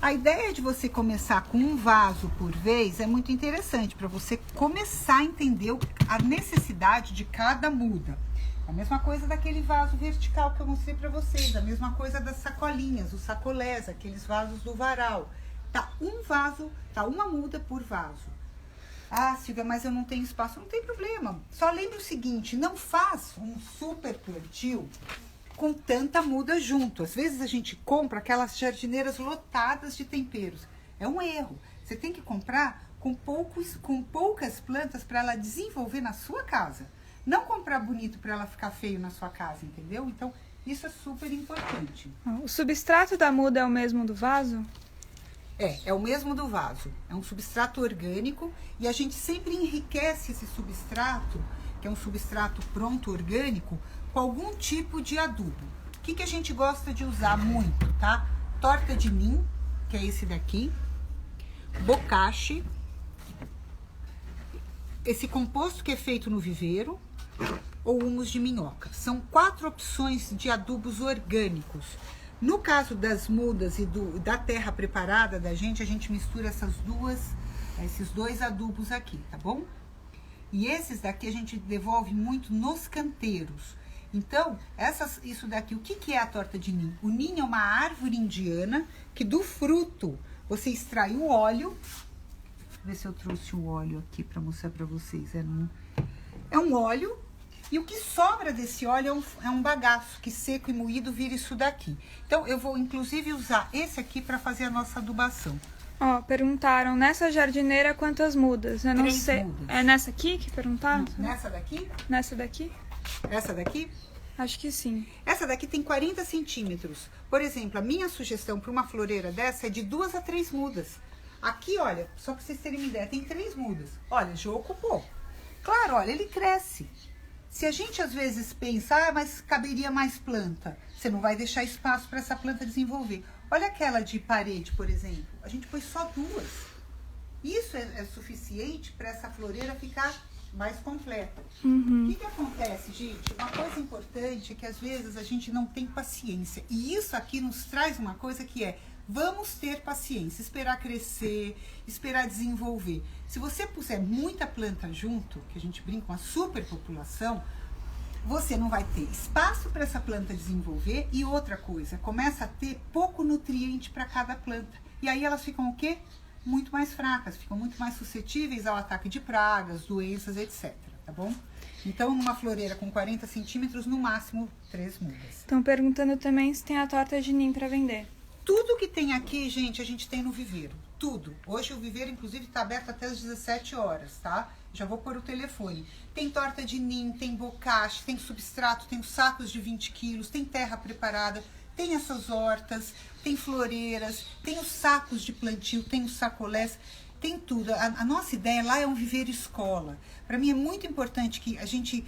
A ideia de você começar com um vaso por vez é muito interessante para você começar a entender a necessidade de cada muda. A mesma coisa daquele vaso vertical que eu mostrei para vocês, a mesma coisa das sacolinhas, os sacolés, aqueles vasos do varal. Tá um vaso, tá uma muda por vaso. Ah, Silvia, mas eu não tenho espaço. Não tem problema. Só lembre o seguinte, não faz um super plantio com tanta muda junto. Às vezes a gente compra aquelas jardineiras lotadas de temperos. É um erro. Você tem que comprar com poucas plantas para ela desenvolver na sua casa. Não comprar bonito para ela ficar feio na sua casa, entendeu? Então, isso é super importante. O substrato da muda é o mesmo do vaso? É o mesmo do vaso. É um substrato orgânico e a gente sempre enriquece esse substrato, que é um substrato pronto orgânico, com algum tipo de adubo. O que a gente gosta de usar muito, tá? Torta de nim, que é esse daqui, bocache, esse composto que é feito no viveiro, ou humus de minhoca. São 4 opções de adubos orgânicos. No caso das mudas e da terra preparada da gente, a gente mistura esses dois adubos aqui, tá bom? E esses daqui a gente devolve muito nos canteiros. Então, isso daqui, o que é a torta de nim? O nim é uma árvore indiana que do fruto você extrai o óleo. Deixa eu ver se eu trouxe o óleo aqui para mostrar para vocês. É um óleo. E o que sobra desse óleo é um bagaço, que seco e moído vira isso daqui. Então, eu vou inclusive usar esse aqui para fazer a nossa adubação. Ó, perguntaram, nessa jardineira quantas mudas? Eu não 3 sei. mudas. É nessa aqui que perguntaram? Nessa daqui? Nessa daqui? Essa daqui? Acho que sim. Essa daqui tem 40 centímetros. Por exemplo, a minha sugestão para uma floreira dessa é de 2 a 3 mudas. Aqui, olha, só para vocês terem uma ideia, tem 3 mudas. Olha, já ocupou. Claro, olha, ele cresce. Se a gente às vezes pensa, mas caberia mais planta, você não vai deixar espaço para essa planta desenvolver. Olha aquela de parede, por exemplo, a gente pôs só 2. Isso é suficiente para essa floreira ficar mais completa. Uhum. O que acontece, gente? Uma coisa importante é que às vezes a gente não tem paciência. E isso aqui nos traz uma coisa que é, vamos ter paciência, esperar crescer, esperar desenvolver. Se você puser muita planta junto, que a gente brinca com a superpopulação, você não vai ter espaço para essa planta desenvolver. E outra coisa, começa a ter pouco nutriente para cada planta. E aí elas ficam o quê? Muito mais fracas, ficam muito mais suscetíveis ao ataque de pragas, doenças, etc. Tá bom? Então, numa floreira com 40 centímetros, no máximo 3 mudas. Estão perguntando também se tem a torta de nim para vender. Tudo que tem aqui, gente, a gente tem no viveiro. Tudo. Hoje o viveiro, inclusive, está aberto até as 17 horas, tá? Já vou pôr o telefone. Tem torta de nim, tem bocache, tem substrato, tem os sacos de 20 quilos, tem terra preparada, tem essas hortas, tem floreiras, tem os sacos de plantio, tem os sacolés, tem tudo. A nossa ideia lá é um viveiro escola. Para mim é muito importante que a gente...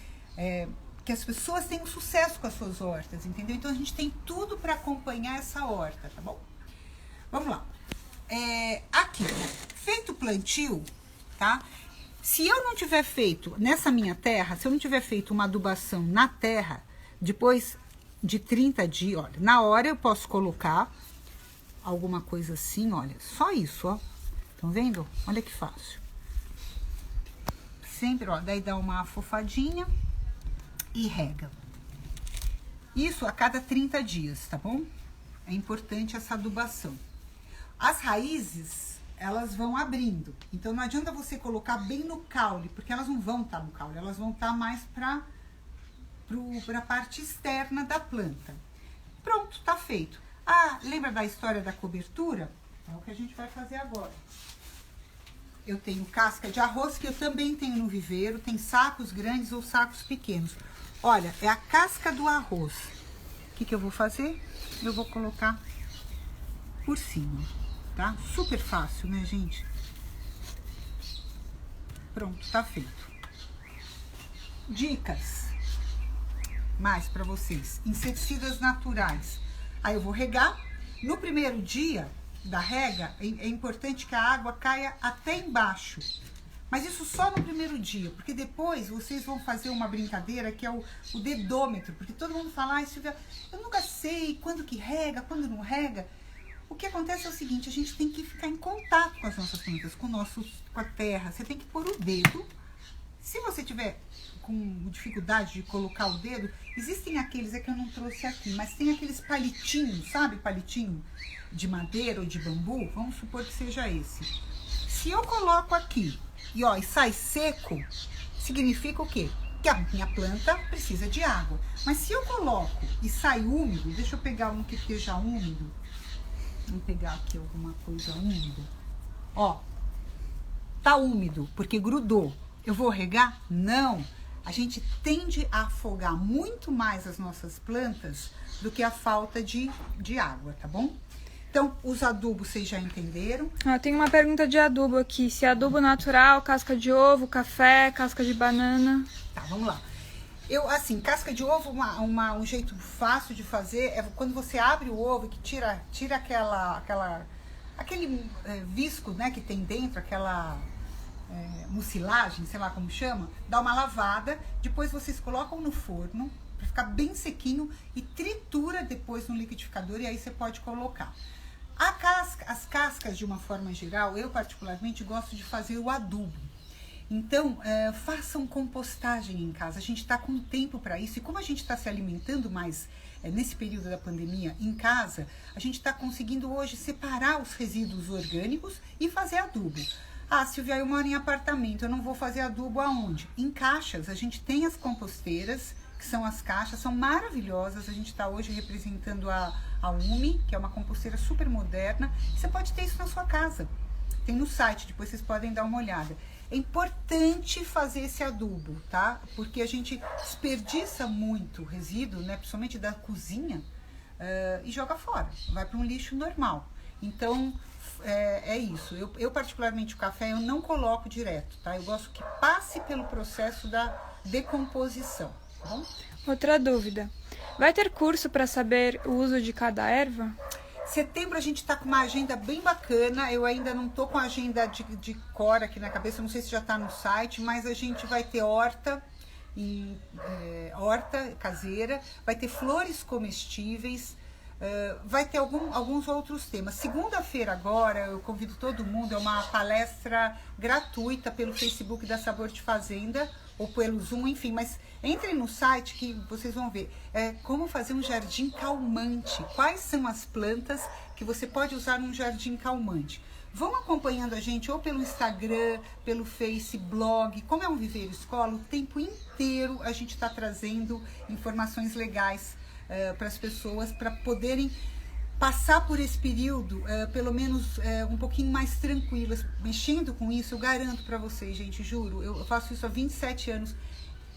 que as pessoas tenham sucesso com as suas hortas, entendeu? Então a gente tem tudo para acompanhar essa horta, tá bom? Vamos lá. Aqui, feito o plantio, tá? Se eu não tiver feito, nessa minha terra, se eu não tiver feito uma adubação na terra, depois de 30 dias, olha, na hora eu posso colocar alguma coisa assim, olha, só isso, ó. Estão vendo? Olha que fácil. Sempre, ó, daí dá uma afofadinha e rega. Isso a cada 30 dias, tá bom? É importante essa adubação. As raízes, elas vão abrindo. Então, não adianta você colocar bem no caule, porque elas não vão estar no caule, elas vão estar mais para a parte externa da planta. Pronto, tá feito. Ah, lembra da história da cobertura? É o que a gente vai fazer agora. Eu tenho casca de arroz, que eu também tenho no viveiro. Tem sacos grandes ou sacos pequenos. Olha, é a casca do arroz. O que eu vou fazer? Eu vou colocar por cima, tá? Super fácil, né, gente? Pronto, tá feito. Dicas mais para vocês. Inseticidas naturais. Aí eu vou regar. No primeiro dia da rega, é importante que a água caia até embaixo. Mas isso só no primeiro dia, porque depois vocês vão fazer uma brincadeira que é o dedômetro, porque todo mundo fala, ah, Silvia, eu nunca sei quando que rega, quando não rega. O que acontece é o seguinte, a gente tem que ficar em contato com as nossas plantas, com a terra. Você tem que pôr o dedo. Se você tiver com dificuldade de colocar o dedo, existem aqueles, é que eu não trouxe aqui, mas tem aqueles palitinhos, sabe? Palitinho de madeira ou de bambu, vamos supor que seja esse. Se eu coloco aqui e ó, e sai seco, significa o quê? Que a minha planta precisa de água. Mas se eu coloco e sai úmido, deixa eu pegar um que esteja úmido. Vamos pegar aqui alguma coisa úmida. Ó, tá úmido porque grudou. Eu vou regar? Não. A gente tende a afogar muito mais as nossas plantas do que a falta de água, tá bom? Então, os adubos vocês já entenderam. Tem uma pergunta de adubo aqui. Se é adubo natural, casca de ovo, café, casca de banana. Tá, vamos lá. Assim, casca de ovo, um jeito fácil de fazer é quando você abre o ovo e que tira aquele visco, né, que tem dentro, aquela mucilagem, sei lá como chama, dá uma lavada, depois vocês colocam no forno para ficar bem sequinho e tritura depois no liquidificador e aí você pode colocar. As cascas, de uma forma geral, eu particularmente gosto de fazer o adubo. Então, façam compostagem em casa. A gente está com tempo para isso. E como a gente está se alimentando mais nesse período da pandemia em casa, a gente está conseguindo hoje separar os resíduos orgânicos e fazer adubo. Ah, Silvia, eu moro em apartamento, eu não vou fazer adubo aonde? Em caixas. A gente tem as composteiras, que são as caixas, são maravilhosas. A gente está hoje representando a UMI, que é uma composteira super moderna. Você pode ter isso na sua casa. Tem no site, depois vocês podem dar uma olhada. É importante fazer esse adubo, tá? Porque a gente desperdiça muito resíduo, né? Principalmente da cozinha, e joga fora. Vai para um lixo normal. Então, é isso. Eu particularmente, o café, eu não coloco direto, tá? Eu gosto que passe pelo processo da decomposição, tá bom? Outra dúvida. Vai ter curso para saber o uso de cada erva? Setembro a gente está com uma agenda bem bacana. Eu ainda não estou com a agenda de cor aqui na cabeça, não sei se já está no site, mas a gente vai ter horta caseira, vai ter flores comestíveis, vai ter alguns outros temas. Segunda-feira agora, eu convido todo mundo, é uma palestra gratuita pelo Facebook da Sabor de Fazenda, ou pelo Zoom, enfim, mas entrem no site que vocês vão ver como fazer um jardim calmante, quais são as plantas que você pode usar num jardim calmante. Vão acompanhando a gente ou pelo Instagram, pelo Face, blog, como é um Viveiro Escola, o tempo inteiro a gente está trazendo informações legais para as pessoas, para poderem passar por esse período, pelo menos um pouquinho mais tranquilas. Mexendo com isso, eu garanto para vocês, gente, juro, eu faço isso há 27 anos.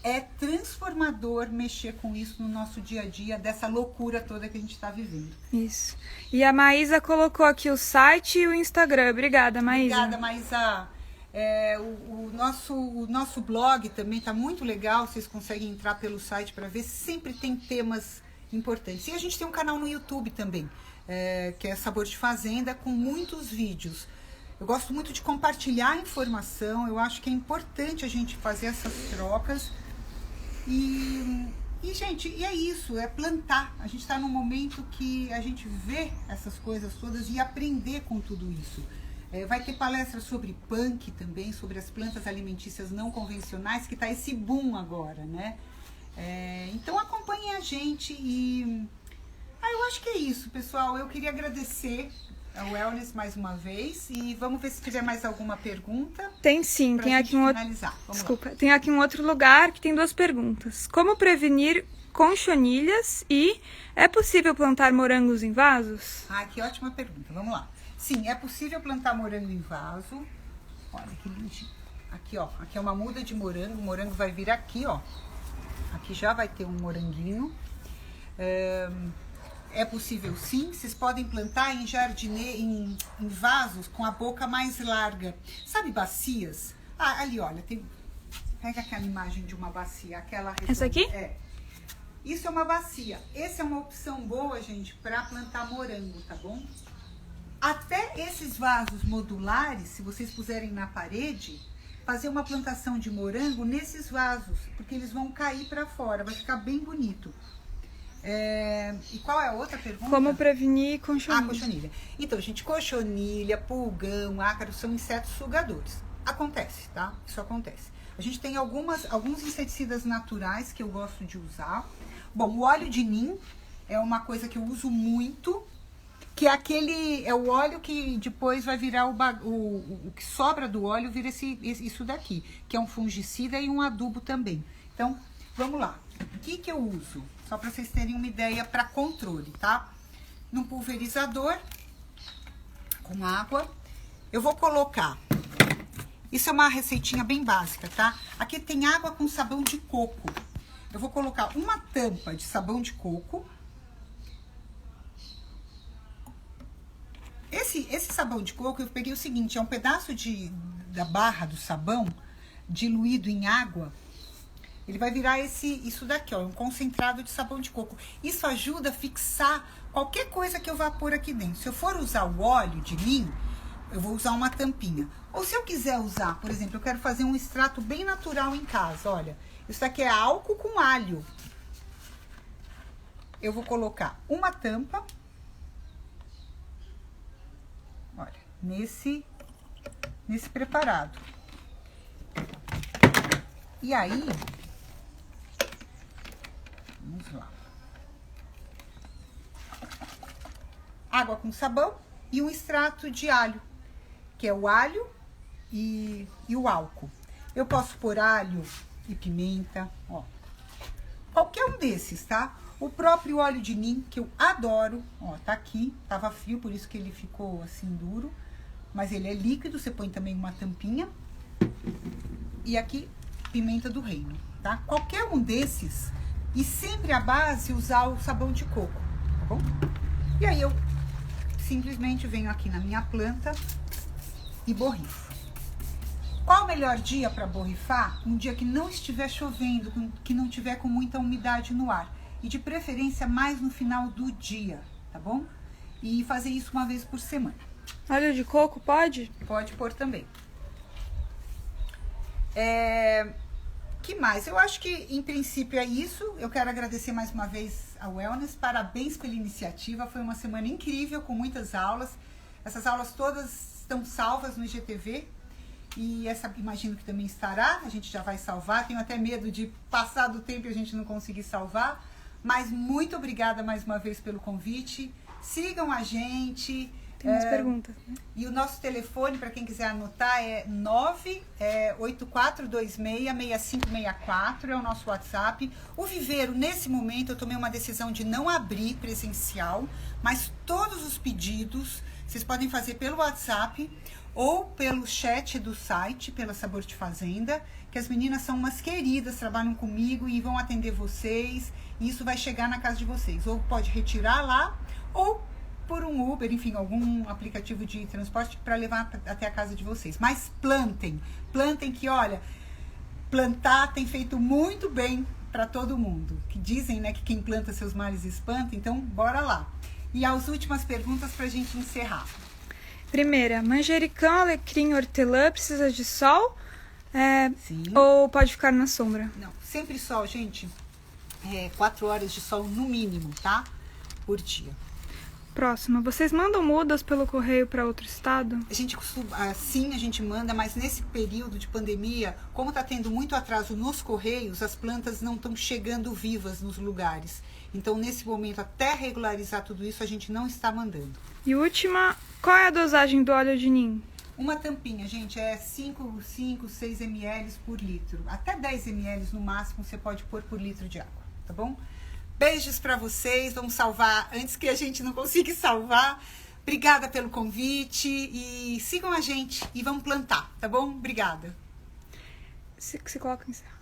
É transformador mexer com isso no nosso dia a dia, dessa loucura toda que a gente está vivendo. Isso. E a Maísa colocou aqui o site e o Instagram. Obrigada, Maísa. Obrigada, Maísa. O nosso blog também está muito legal, vocês conseguem entrar pelo site para ver, sempre tem temas importantes. E a gente tem um canal no YouTube também. que é Sabor de Fazenda, com muitos vídeos. Eu gosto muito de compartilhar informação, eu acho que é importante a gente fazer essas trocas. E gente, e é isso, é plantar. A gente está num momento que a gente vê essas coisas todas e aprender com tudo isso. Vai ter palestra sobre punk também, sobre as plantas alimentícias não convencionais, que está esse boom agora, né? Então acompanhem a gente e... eu acho que é isso, pessoal. Eu queria agradecer ao Wellness mais uma vez e vamos ver se tiver mais alguma pergunta. Tem sim, tem aqui um outro... Desculpa, tem aqui um outro lugar que tem 2 perguntas. Como prevenir conchonilhas e é possível plantar morangos em vasos? Que ótima pergunta. Vamos lá. Sim, é possível plantar morango em vaso. Olha que lindinho. Aqui, ó. Aqui é uma muda de morango. O morango vai vir aqui, ó. Aqui já vai ter um moranguinho. É possível sim. Vocês podem plantar em em vasos com a boca mais larga. Sabe bacias? Ali, olha. Pega aquela imagem de uma bacia. Essa aqui? Isso é uma bacia. Essa é uma opção boa, gente, para plantar morango, tá bom? Até esses vasos modulares, se vocês puserem na parede, fazer uma plantação de morango nesses vasos, porque eles vão cair para fora, vai ficar bem bonito. E qual é a outra pergunta? Como prevenir cochonilha? Cochonilha. Então, gente, cochonilha, pulgão, ácaro são insetos sugadores. Acontece, tá? Isso acontece. A gente tem alguns inseticidas naturais que eu gosto de usar. Bom, o óleo de nim é uma coisa que eu uso muito, que é o óleo que depois vai virar o que sobra do óleo vira isso daqui, que é um fungicida e um adubo também. Então, vamos lá. O que eu uso? Só para vocês terem uma ideia para controle, tá? Num pulverizador com água, eu vou colocar. Isso é uma receitinha bem básica, tá? Aqui tem água com sabão de coco. Eu vou colocar uma tampa de sabão de coco. Esse sabão de coco, eu peguei o seguinte, é um pedaço da barra do sabão diluído em água. Ele vai virar isso daqui, ó, um concentrado de sabão de coco. Isso ajuda a fixar qualquer coisa que eu vá pôr aqui dentro. Se eu for usar o óleo de nim, eu vou usar uma tampinha. Ou se eu quiser usar, por exemplo, eu quero fazer um extrato bem natural em casa, olha. Isso daqui é álcool com alho. Eu vou colocar uma tampa. Olha, nesse preparado. E aí, vamos lá. Água com sabão e um extrato de alho, que é o alho e o álcool. Eu posso pôr alho e pimenta, ó. Qualquer um desses, tá? O próprio óleo de nim, que eu adoro, ó, tá aqui. Tava frio, por isso que ele ficou assim duro. Mas ele é líquido, você põe também uma tampinha. E aqui, pimenta do reino, tá? Qualquer um desses. E sempre a base usar o sabão de coco, tá bom? E aí eu simplesmente venho aqui na minha planta e borrifo. Qual o melhor dia para borrifar? Um dia que não estiver chovendo, que não tiver com muita umidade no ar. E de preferência mais no final do dia, tá bom? E fazer isso uma vez por semana. Óleo de coco pode? Pode pôr também. Que mais? Eu acho que em princípio é isso. Eu quero agradecer mais uma vez ao Wellness. Parabéns pela iniciativa. Foi uma semana incrível com muitas aulas. Essas aulas todas estão salvas no IGTV. E essa imagino que também estará. A gente já vai salvar. Tenho até medo de passar do tempo e a gente não conseguir salvar. Mas muito obrigada mais uma vez pelo convite. Sigam a gente. Tem umas perguntas, né? E o nosso telefone, para quem quiser anotar, é 984266564, é o nosso WhatsApp. O Viveiro, nesse momento, eu tomei uma decisão de não abrir presencial, mas todos os pedidos vocês podem fazer pelo WhatsApp ou pelo chat do site, pela Sabor de Fazenda, que as meninas são umas queridas, trabalham comigo e vão atender vocês, e isso vai chegar na casa de vocês. Ou pode retirar lá, ou por um Uber, enfim, algum aplicativo de transporte para levar até a casa de vocês. Mas plantem que, olha, plantar tem feito muito bem para todo mundo. Que dizem, né, que quem planta seus males espanta, então bora lá. E as últimas perguntas para a gente encerrar. Primeira, manjericão, alecrim, hortelã, precisa de sol? Sim. Ou pode ficar na sombra? Não, sempre sol, gente. 4 horas de sol no mínimo, tá? Por dia. Próxima, vocês mandam mudas pelo correio para outro estado? A gente costuma, sim, a gente manda, mas nesse período de pandemia, como está tendo muito atraso nos correios, as plantas não estão chegando vivas nos lugares. Então, nesse momento, até regularizar tudo isso, a gente não está mandando. E última, qual é a dosagem do óleo de ninho? Uma tampinha, gente, é 5, 6 ml por litro. Até 10 ml no máximo você pode pôr por litro de água, tá bom? Beijos para vocês, vamos salvar antes que a gente não consiga salvar. Obrigada pelo convite e sigam a gente e vamos plantar, tá bom? Obrigada. Se coloca em encerrar.